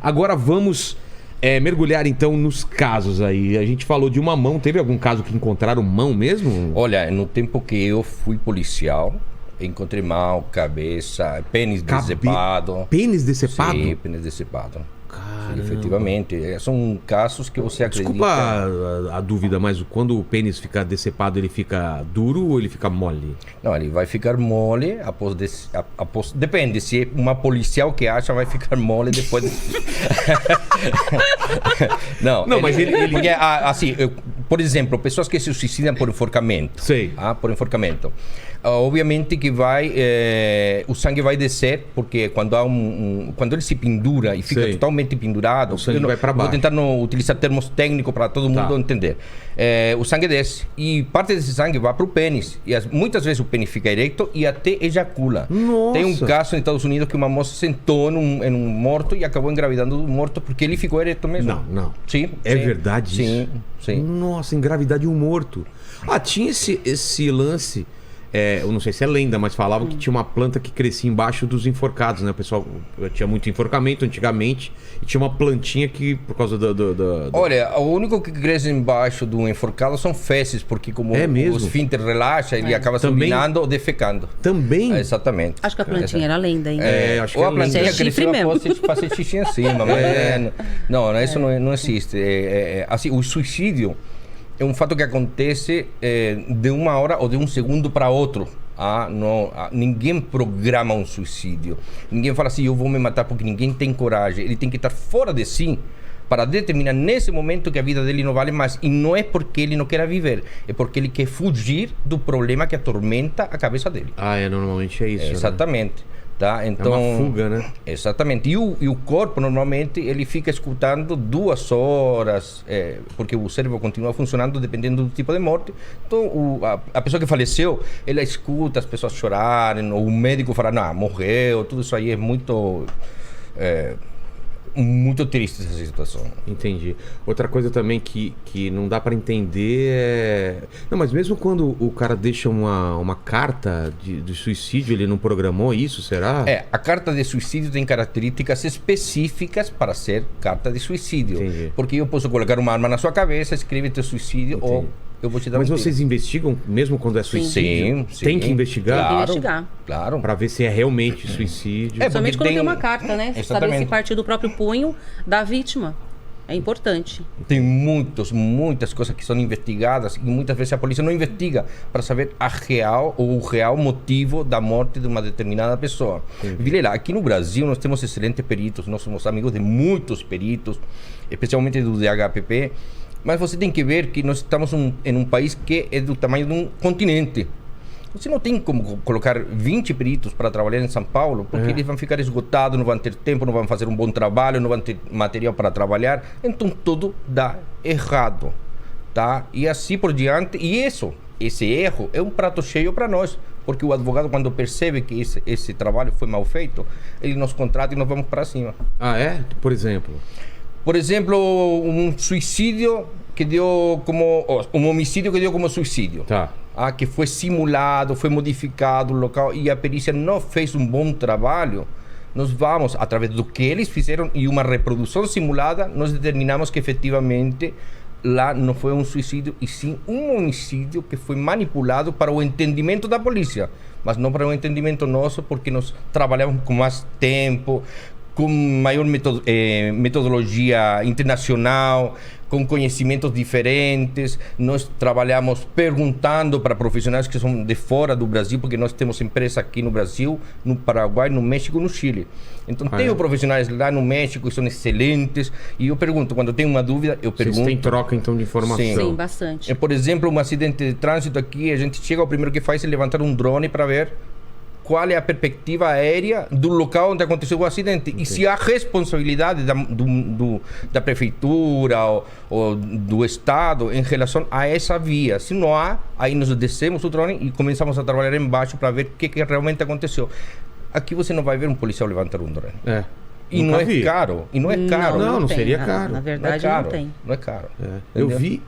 Agora vamos mergulhar então nos casos aí. A gente falou de uma mão. Teve algum caso que encontraram mão mesmo? Olha, no tempo que eu fui policial, encontrei mão, cabeça, pênis decepado. Pênis decepado? Sim, pênis decepado. Caramba. Sim, efetivamente. São casos que você acredita... Desculpa a dúvida, mas quando o pênis fica decepado, ele fica duro ou ele fica mole? Não, ele vai ficar mole depende, se é uma policial que acha, vai ficar mole depois... Não, mas ele... Porque, assim, por exemplo, pessoas que se suicidam por enforcamento. Sei. Por enforcamento. Obviamente que o sangue vai descer, porque quando quando ele se pendura e fica totalmente pendurado, o sangue vai para baixo. Vou tentar não utilizar termos técnicos para todo mundo entender. O sangue desce e parte desse sangue vai para o pênis. E muitas vezes o pênis fica ereto e até ejacula. Nossa. Tem um caso nos Estados Unidos que uma moça sentou em um morto e acabou engravidando do morto porque ele ficou ereto mesmo. Não. Sim. É verdade isso? Sim. Nossa, engravidar de um morto. Tinha esse lance... eu não sei se é lenda, mas falavam que tinha uma planta que crescia embaixo dos enforcados, né? O pessoal tinha muito enforcamento antigamente e tinha uma plantinha que, por causa Olha, o único que cresce embaixo do enforcado são fezes, porque como o esfíncter relaxa, ele acaba se urinando ou defecando. Também? Exatamente. Acho que a plantinha era lenda ainda. Acho que ou a plantinha cresceu após fazer xixi em cima. Não, isso não existe. Assim, o suicídio... é um fato que acontece de uma hora ou de um segundo para outro. Ninguém programa um suicídio. Ninguém fala assim, eu vou me matar, porque ninguém tem coragem. Ele tem que estar fora de si para determinar nesse momento que a vida dele não vale mais. E não é porque ele não quer viver, é porque ele quer fugir do problema que atormenta a cabeça dele. Normalmente é isso. Exatamente. Né? Tá? Então, é uma fuga, né? Exatamente. E o corpo, normalmente, ele fica escutando 2 horas, porque o cérebro continua funcionando dependendo do tipo de morte. Então, a pessoa que faleceu, ela escuta as pessoas chorarem, ou o médico fala, não, morreu, tudo isso aí é muito... muito triste essa situação. Entendi. Outra coisa também que não dá para entender é... Não, mas mesmo quando o cara deixa uma carta de suicídio, ele não programou isso, será? A carta de suicídio tem características específicas para ser carta de suicídio. Entendi. Porque eu posso colocar uma arma na sua cabeça, escreve teu suicídio, ou eu vou te dar Mas vocês investigam mesmo quando é suicídio? Sim. Tem que investigar? Tem que investigar. Claro. Para ver se é realmente suicídio. Somente quando tem uma carta, né? Exatamente. Saber se partir do próprio punho da vítima. É importante. Tem muitas coisas que são investigadas e muitas vezes a polícia não investiga para saber o real motivo da morte de uma determinada pessoa. Vilela, aqui no Brasil nós temos excelentes peritos, nós somos amigos de muitos peritos, especialmente do DHPP, mas você tem que ver que nós estamos em um país que é do tamanho de um continente. Você não tem como colocar 20 peritos para trabalhar em São Paulo, porque eles vão ficar esgotados, não vão ter tempo, não vão fazer um bom trabalho, não vão ter material para trabalhar. Então tudo dá errado, tá? E assim por diante. E esse erro é um prato cheio para nós, porque o advogado, quando percebe que esse trabalho foi mal feito, ele nos contrata e nós vamos para cima. Por exemplo? Por exemplo, um suicídio que deu como... um homicídio que deu como suicídio. Tá. Que foi simulado, foi modificado o local e a perícia não fez um bom trabalho. Nós vamos, através do que eles fizeram e uma reprodução simulada, nós determinamos que efetivamente lá não foi um suicídio e sim um homicídio que foi manipulado para o entendimento da polícia, mas não para o entendimento nosso, porque nós trabalhamos com mais tempo, com maior metodologia internacional, com conhecimentos diferentes. Nós trabalhamos perguntando para profissionais que são de fora do Brasil, porque nós temos empresa aqui no Brasil, no Paraguai, no México e no Chile. Então tenho profissionais lá no México que são excelentes, e eu pergunto, quando tenho uma dúvida, eu pergunto. Vocês têm troca então de informação? Sim, bastante. Por exemplo, um acidente de trânsito aqui, a gente chega, o primeiro que faz é levantar um drone para ver qual é a perspectiva aérea do local onde aconteceu o acidente. Okay. E se há responsabilidade da prefeitura ou do Estado em relação a essa via. Se não há, aí nós descemos o drone e começamos a trabalhar embaixo para ver o que realmente aconteceu. Aqui você não vai ver um policial levantar um drone. E não é caro. E não é caro. Não seria caro. Na verdade, não tem. Não é caro. Eu vi